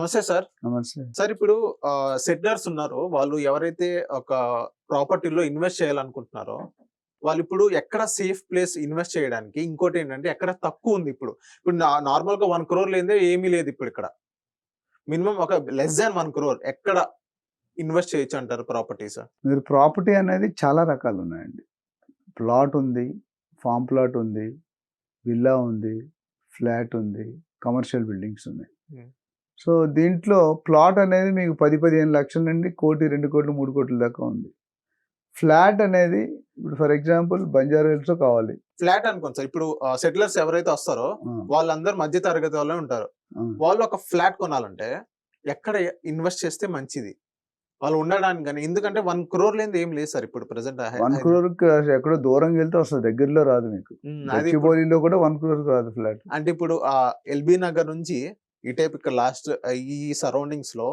నమస్తే సార్. నమస్తే. సార్ ఇప్పుడు సెట్లర్స్ ఉన్నారో వాళ్ళు ఎవరైతే ఒక ప్రాపర్టీలో ఇన్వెస్ట్ చేయాలనుకుంటున్నారో, వాళ్ళిప్పుడు ఎక్కడ సేఫ్ ప్లేస్ ఇన్వెస్ట్ చేయడానికి, ఇంకోటేంటంటే ఎక్కడ తక్కువుంది ఇప్పుడు. ఇప్పుడు నార్మల్‌గా 1 క్రోర్ లేనిదే ఏమీ లేదు ఇప్పుడిక్కడ. మినిమమ్ ఒక లెస్ థాన్ 1 క్రోర్ ఎక్కడ ఇన్వెస్ట్ చేయొచ్చంటారు ప్రాపర్టీస్? మీరు ప్రాపర్టీ అనేది చాలా రకాలున్నాయండి. ప్లాట్ ఉంది, ఫార్మ్ ప్లాట్ ఉంది, విల్లా ఉంది, ఫ్లాట్ ఉంది, కమర్షియల్ బిల్డింగ్స్ ఉన్నాయి. హ్మ్. సో, దీంట్లో ప్లాట్ అనేది మీకు 10, 15 లక్షల నుండి 1,00,00,000, 2,00,00,000, 3,00,00,000 దాకా ఉంది. ఫ్లాట్ అనేది ఇప్పుడు ఫర్ ఎగ్జాంపుల్ బంజారా హిల్స్‌లో కావాలి. ఫ్లాట్ అనుకోండి సార్. ఇప్పుడు సెటిలర్స్ ఎవరైతే వస్తారో ఆ! వాళ్ళందరూ మధ్య తరగతి వాళ్ళే ఉంటారు. ఆ! వాళ్ళు ఒక ఫ్లాట్ కొనాలంటే ఎక్కడ ఇన్వెస్ట్ చేస్తే మంచిది? వాళ్ళు ఉండడానికి గాని, ఎందుకంటే 1 క్రోర్ లేనిది ఏం లేదు సార్ ఇప్పుడు ప్రెజెంట్ 1 క్రోర్‌కి ఎక్కడో దూరంగా వెళ్తే వస్తది. దగ్గరలో రాదు మీకు. అది ఇప్పుడు గచ్చిబౌలిలో కూడా 1 క్రోర్‌కి రాదు ఫ్లాట్. అంటే ఇప్పుడు ఎల్బీ నగర్ నుంచి ఇటేపు ఇక్కడ లాస్ట్ ఈ సరౌండింగ్స్‌లో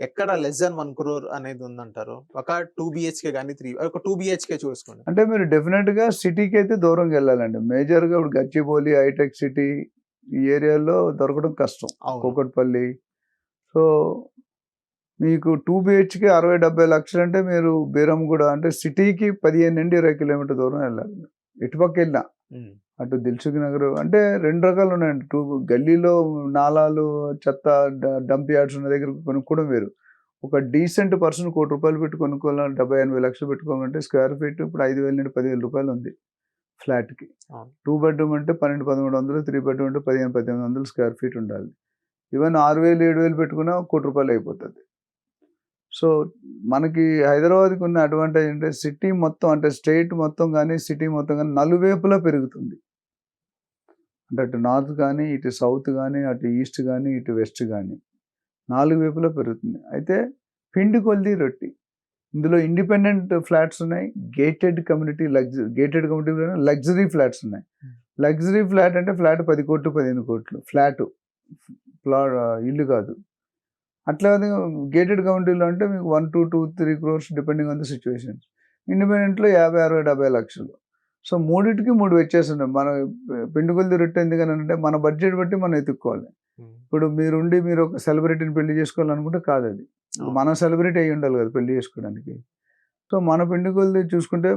ఎక్కడ లెస్ థాన్ 1 క్రోర్ అనేది ఉందంటారు? ఒక 2 బీహెచ్‌కే గాని, ఒక 2 బీహెచ్‌కే చూసుకోండి. అంటే మీరు డెఫినెట్‌గా సిటీకి అయితే దూరంగా వెళ్ళాలండి. మేజర్‌గా ఇప్పుడు గచ్చిబౌలి, హైటెక్ సిటీ ఈ ఏరియాలో దొరకడం కష్టం. అవును. కూకట్పల్లి. సో, మీకు 2 బీహెచ్‌కే 60, 70 లక్షలు అంటే మీరు బీరంగూడ అంటే సిటీకి 15-20 కిలోమీటర్ దూరం వెళ్ళాలి. ఎటుపక్క వెళ్ళినా. హ్మ్. అటు దిల్సుఖ్ నగర్ అంటే 2 రకాలు ఉన్నాయండి. గల్లీలో నాలాలు, చెత్త డంప్ యార్డ్స్ ఉన్న దగ్గర కొనుక్కోవడం వేరు. ఒక డీసెంట్ పర్సన్ ₹1,00,00,000 పెట్టి కొనుక్కోవాలని 70, 80 లక్షలు పెట్టుకోవాలంటే స్క్వేర్ ఫీట్ ఇప్పుడు 5,000 నుండి ₹10,000 ఉంది ఫ్లాట్‌కి. అవును. 2 బెడ్‌రూమ్ అంటే 12, 1300, 3 బెడ్‌రూమ్ అంటే 15, 1800 స్క్వేర్ ఫీట్ ఉండాలి. ఈవెన్ 6,000, 7,000 పెట్టుకున్నా ₹1,00,00,000 అయిపోతది. సో, మనకి హైదరాబాద్‌కి ఉన్న అడ్వాంటేజ్ అంటే సిటీ మొత్తం అంటే స్టేట్ మొత్తం గాని, సిటీ మొత్తం గాని నలువైపులా పెరుగుతుంది. అంటే అటు నార్త్ గాని, ఇటు సౌత్ గాని, అటు ఈస్ట్ గాని, ఇటు వెస్ట్ గాని 4 వైపులా పెరుగుతుంది. అయితే పిండి కొలిది రొట్టి. ఇందులో ఇండిపెండెంట్ ఫ్లాట్స్ ఉన్నాయి. గేటెడ్ కమ్యూనిటీలోనే లగ్జరీ ఫ్లాట్స్ ఉన్నాయి. లగ్జరీ ఫ్లాట్ అంటే ఫ్లాట్ 10,00,00,000, 15,00,00,000 ఫ్లాటు. ప్లా ఇల్లు కాదు. అట్లా గేటెడ్ కమ్యూనిటీలో అంటే మీకు 1-2, 3 crores depending on the situation. ఇండిపెండెంట్‌లో 50, 60, 70 లక్షలు. సో, మూడిటికి 3 వ్యత్యాసం ఉన్నాయి. మన పిండి కొలిది రొట్టె ఎందుకనంటే మన బడ్జెట్ బట్టి మనం ఎతుక్కోవాలి. ఇప్పుడు మీరు ఒక సెలబ్రిటీని పెళ్లి చేసుకోవాలనుకుంటే కాదది. మనం సెలబ్రిటీ అయ్యి ఉండాలి కదా పెళ్లి చేసుకోవడానికి. సో, మన పిండి కొలిది చూసుకుంటే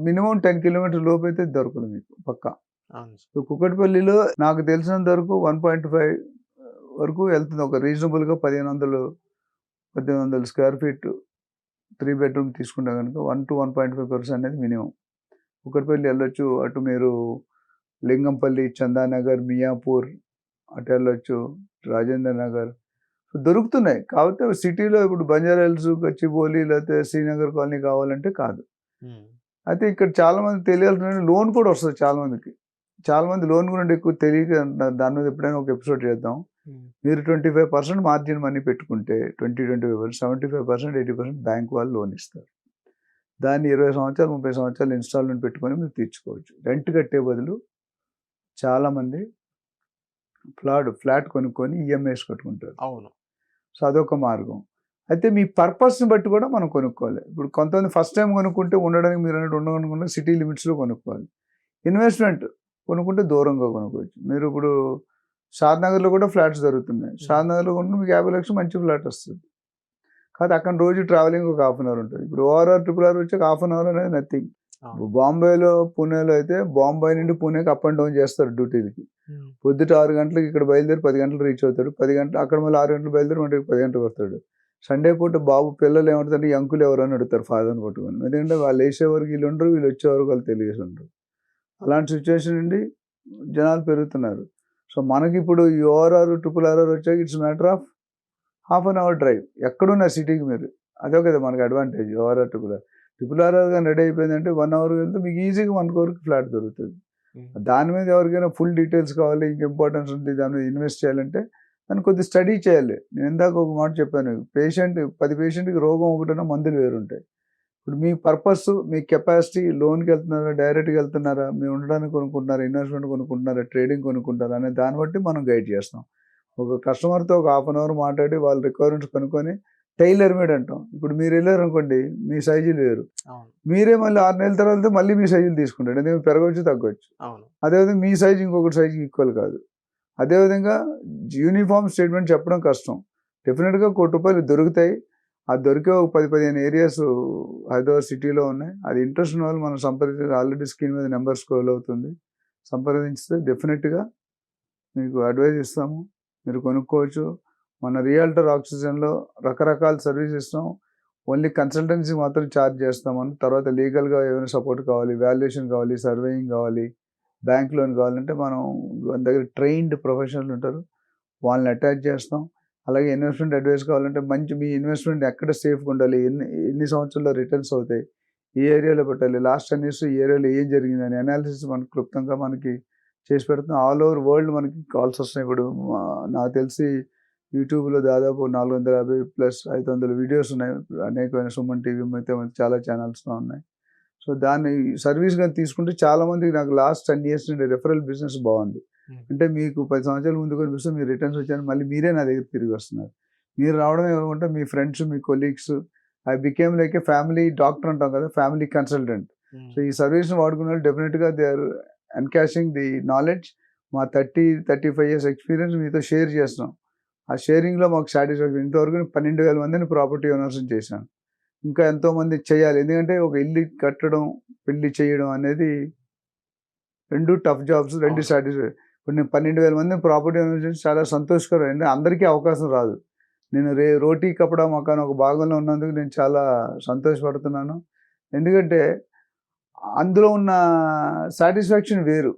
మినిమం 10 కిలోమీటర్ల లోపైతే దొరకదు మీకు పక్కా. అవును. సో, కుకట్పల్లిలో నాకు తెలిసినంత వరకు 1.5 వరకు వెళ్తుంది. ఒక రీజనబుల్‌గా 1,500 స్క్వేర్ ఫీట్ 3 బెడ్‌రూమ్ తీసుకుంటే గనుక 1-1.5 క్రోర్స్ అనేది మినిమం. కుకట్పల్లి వెళ్ళొచ్చు. అటు మీరు లింగంపల్లి, చందానగర్, మియాపూర్ అటు వెళ్ళొచ్చు. రాజేంద్ర నగర్ దొరుకుతున్నాయి. కాకపోతే సిటీలో ఇప్పుడు బంజారా హిల్స్, గచ్చిబౌలి లేకపోతే శ్రీనగర్ కాలనీ కావాలంటే కాదు. అయితే ఇక్కడ చాలామంది తెలియాల్సిన లోన్ కూడా వస్తుంది చాలామందికి. చాలామంది లోన్ గురించి ఎక్కువ తెలియక అంటున్నారు. దాని మీద ఎప్పుడైనా ఒక ఎపిసోడ్ చేద్దాం. మీరు 25% మార్జిన్ మనీ పెట్టుకుంటే 25%, 75%, 80% బ్యాంక్ వాళ్ళు లోన్ ఇస్తారు. దాన్ని 20 సంవత్సరాలు, 30 సంవత్సరాలు ఇన్‌స్టాల్‌మెంట్ పెట్టుకొని మీరు తీర్చుకోవచ్చు. రెంట్ కట్టే బదులు చాలామంది ఫ్లాట్ కొనుక్కొని ఈఎంఐస్ కట్టుకుంటారు. అవును. సో, అదొక మార్గం. అయితే మీ పర్పస్‌ని బట్టి కూడా మనం కొనుక్కోవాలి. ఇప్పుడు కొంతమంది ఫస్ట్ టైం కొనుక్కుంటే ఉండడానికి మీరన్నట్టు ఉండమనుకుంటే సిటీ లిమిట్స్‌లో కొనుక్కోవాలి. ఇన్వెస్ట్‌మెంట్ కొనుక్కుంటే దూరంగా కొనుక్కోవచ్చు. మీరు ఇప్పుడు షాద్‌నగర్‌లో కూడా ఫ్లాట్స్ దొరుకుతున్నాయి. షాద్‌నగర్‌లో కొనుక్కుంటే మీకు 50 లక్షలు మంచి ఫ్లాట్ వస్తుంది. కాకపోతే అక్కడ రోజు ట్రావెలింగ్ ఒక హాఫ్ అన్ అవర్ ఉంటుంది. ఇప్పుడు ఓఆర్ఆర్, ట్రిపుల్ ఆర్ వచ్చాక హాఫ్ అన్ అవర్ అనేది నథింగ్. బాంబేలో, పూణేలో అయితే బాంబే నుండి పూణేకి అప్ అండ్ డౌన్ చేస్తారు డ్యూటీలకి. పొద్దుట 6 గంటలకు ఇక్కడ బయలుదేరి 10 గంటలకు రీచ్ అవుతాడు. 10 గంటలు అక్కడ మళ్ళీ 6 గంటలకు బయలుదేరి మనకి 10 గంటలకు వస్తాడు. సండే పూట బాబు పిల్లలు ఏమంటారంటే ఈ అంకులు ఎవరు అని అడుగుతారు ఫాదర్ని పట్టుకొని. ఎందుకంటే వాళ్ళు వేసేవరకు వీళ్ళు ఉండరు, వీళ్ళు వచ్చేవరకు వాళ్ళు తెలియసి ఉండరు. అలాంటి సిచ్యువేషన్ నుండి జనాలు పెరుగుతున్నారు. సో, మనకి ఇప్పుడు ఈ ఓఆర్ఆర్, ట్రిపుల్ ఆర్ఆర్ వచ్చాక it's matter of half an hour drive. ఎక్కడున్న సిటీకి మీరు. అదే కదా మనకి అడ్వాంటేజ్ ఓఆర్ఆర్, ట్రిపుల్ ఆర్ఆర్ కానీ రెడీ అయిపోయిందంటే 1 అవర్ వెళ్తే మీకు ఈజీగా 1 క్రోర్‌కి ఫ్లాట్ దొరుకుతుంది. దాని మీద ఎవరికైనా ఫుల్ డీటెయిల్స్ కావాలి, ఇంక ఇంపార్టెన్స్ ఉంది, దాని మీద ఇన్వెస్ట్ చేయాలంటే దాన్ని కొద్దిగా స్టడీ చేయాలి. నేను ఇందాక ఒక మాట చెప్పాను. 10 పేషెంట్‌కి రోగం ఒకటైనా మందులు వేరుంటాయి. ఇప్పుడు మీ పర్పస్, మీ కెపాసిటీ, లోన్‌కి వెళ్తున్నారా, డైరెక్ట్‌గా వెళ్తున్నారా, మీరు ఉండడానికి కొనుక్కుంటున్నారా, ఇన్వెస్ట్మెంట్ కొనుక్కుంటున్నారా, ట్రేడింగ్ కొనుక్కుంటారా అనే దాన్ని బట్టి మనం గైడ్ చేస్తాం. ఒక కస్టమర్‌తో ఒక హాఫ్ అన్ అవర్ మాట్లాడి వాళ్ళ రిక్వైర్మెంట్స్ కనుక్కొని టైలర్ మేడ్ అంటాం. ఇప్పుడు మీరు వెళ్ళారనుకోండి మీ సైజులు వేరు. మీరే మళ్ళీ 6 నెలల తర్వాత మళ్ళీ మీ సైజులు తీసుకుంటాడు. ఎందుకంటే పెరగవచ్చు, తగ్గవచ్చు. అదేవిధంగా మీ సైజు ఇంకొకటి సైజుకి ఈక్వల్ కాదు. అదేవిధంగా యూనిఫామ్ స్టేట్మెంట్ చెప్పడం కష్టం. డెఫినెట్గా ₹1,00,00,000 దొరుకుతాయి. ఆ దొరికే ఒక 10-15 ఏరియాస్ హైదరాబాద్ సిటీలో ఉన్నాయి. అది ఇంట్రెస్ట్ ఉన్న వాళ్ళు మనం సంప్రదించి ఆల్రెడీ స్క్రీన్ మీద నెంబర్ స్క్రోల్ అవుతుంది. సంప్రదించితే డెఫినెట్గా మీకు అడ్వైజ్ ఇస్తాము. మీరు కొనుక్కోవచ్చు. మన రియల్టర్ ఆక్సిజన్లో రకరకాల సర్వీస్ ఇస్తాం. ఓన్లీ కన్సల్టెన్సీ మాత్రం ఛార్జ్ చేస్తామని. తర్వాత లీగల్గా ఏమైనా సపోర్ట్ కావాలి, వాల్యుయేషన్ కావాలి, సర్వేయింగ్ కావాలి, బ్యాంక్ లోన్ కావాలంటే మన దగ్గర ట్రైన్డ్ ప్రొఫెషనల్ ఉంటారు, వాళ్ళని అటాచ్ చేస్తాం. అలాగే ఇన్వెస్ట్మెంట్ అడ్వైస్ కావాలంటే మంచి మీ ఇన్వెస్ట్మెంట్ ఎక్కడ సేఫ్గా ఉండాలి, ఎన్ని సంవత్సరాల్లో రిటర్న్స్ అవుతాయి, ఏ ఏరియాలో పెట్టాలి, లాస్ట్ 10 years ఈ ఏరియాలో ఏం జరిగిందని అనాలిసిస్ మనకు క్లుప్తంగా మనకి చేసి పెడుతున్నాం. ఆల్ ఓవర్ వరల్డ్ మనకి కాల్స్ వస్తున్నాయి. ఇప్పుడు నాకు తెలిసి యూట్యూబ్లో దాదాపు 450+ 500 వీడియోస్ ఉన్నాయి. అనేకమైన సుమన్ టీవీ అయితే చాలా ఛానల్స్లో ఉన్నాయి. సో దాన్ని సర్వీస్గా తీసుకుంటే చాలామందికి నాకు లాస్ట్ 10 years నుండి రెఫరల్ బిజినెస్ బాగుంది. అంటే మీకు 10 సంవత్సరాల ముందు కనిపిస్తే మీరు రిటర్న్స్ వచ్చారు, మళ్ళీ మీరే నా దగ్గర తిరిగి వస్తున్నారు. మీరు రావడమే కాకుండా మీ ఫ్రెండ్స్, మీ colleagues, I became like a family doctor అంటాం కదా, ఫ్యామిలీ కన్సల్టెంట్. సో ఈ సర్వీస్ని వాడుకున్న వాళ్ళు డెఫినెట్గా they are encashing the knowledge. మా 30-35 years ఎక్స్పీరియన్స్ మీతో షేర్ చేస్తున్నాం. ఆ షేరింగ్లో మాకు సాటిస్ఫాక్షన్. ఇంతవరకు 12,000 మందిని ప్రాపర్టీ ఓనర్స్ని చేశాను. ఇంకా ఎంతోమంది చేయాలి. ఎందుకంటే ఒక ఇల్లు కట్టడం, పెళ్లి చేయడం అనేది 2 టఫ్ జాబ్స్, 2 సాటిస్ఫై. ఇప్పుడు నేను 12,000 మందిని ప్రాపర్టీ ఓనర్స్ చేసి చాలా సంతోషకరం. ఎందుకంటే అందరికీ అవకాశం రాదు. నేను రోటీ కపడా మకాన్ ఒక భాగంలో ఉన్నందుకు నేను చాలా సంతోషపడుతున్నాను. ఎందుకంటే అందులో ఉన్న సాటిస్ఫాక్షన్ వేరు.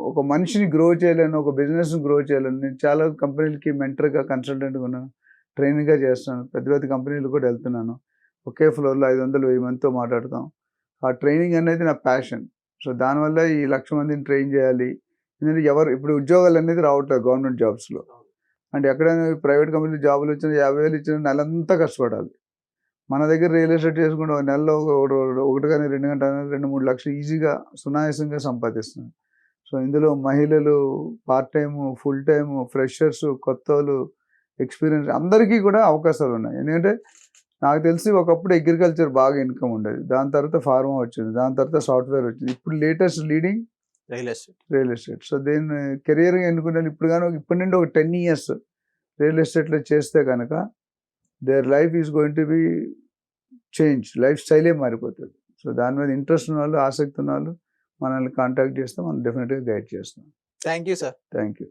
ఒక మనిషిని గ్రో చేయాలని, ఒక బిజినెస్ని గ్రో చేయాలని నేను చాలా కంపెనీలకి మెంటర్గా, కన్సల్టెంట్గా ఉన్నాను, ట్రైనింగ్గా చేస్తాను. పెద్ద పెద్ద కంపెనీలు కూడా వెళ్తున్నాను. ఒకే ఫ్లోర్లో 500-1000 మందితో మాట్లాడతాం. ఆ ట్రైనింగ్ అనేది నా ప్యాషన్. సో దానివల్ల ఈ 1,00,000 మందిని ట్రైన్ చేయాలి. ఎందుకంటే ఇప్పుడు ఉద్యోగాలు అనేది రావట్లేదు గవర్నమెంట్ జాబ్స్లో. అంటే ఎక్కడైనా ప్రైవేట్ కంపెనీలో జాబులు వచ్చిన 50,000 ఇచ్చిన నెలంతా కష్టపడాలి. మన దగ్గర రియల్ ఎస్టేట్ చేసుకుంటే ఒక నెలలో 1 కానీ 2 గంటలు 2-3 లక్షలు ఈజీగా సునాయాసంగా సంపాదిస్తున్నారు. సో ఇందులో మహిళలు, part time, full time, freshers, కొత్తోళ్ళు, ఎక్స్పీరియన్స్ అందరికీ కూడా అవకాశాలు ఉన్నాయి. ఎందుకంటే నాకు తెలిసి ఒకప్పుడు అగ్రికల్చర్ బాగా ఇన్కమ్ ఉండేది. దాని తర్వాత ఫార్మా వచ్చింది, దాని తర్వాత సాఫ్ట్వేర్ వచ్చింది. ఇప్పుడు latest leading real estate. So దీన్ని కెరియర్గా ఎన్నుకునే ఇప్పుడు కానీ ఇప్పటి నుండి ఒక 10 years రియల్ ఎస్టేట్లో చేస్తే కనుక their life is going to be change. Life స్టైలే మారిపోతుంది. సో దాని మీద ఇంట్రెస్ట్ ఉన్న వాళ్ళు, ఆసక్తి ఉన్న వాళ్ళు మనల్ని కాంటాక్ట్ చేస్తే మనం డెఫినెట్గా గైడ్ చేస్తాం. Thank you sir. Thank you.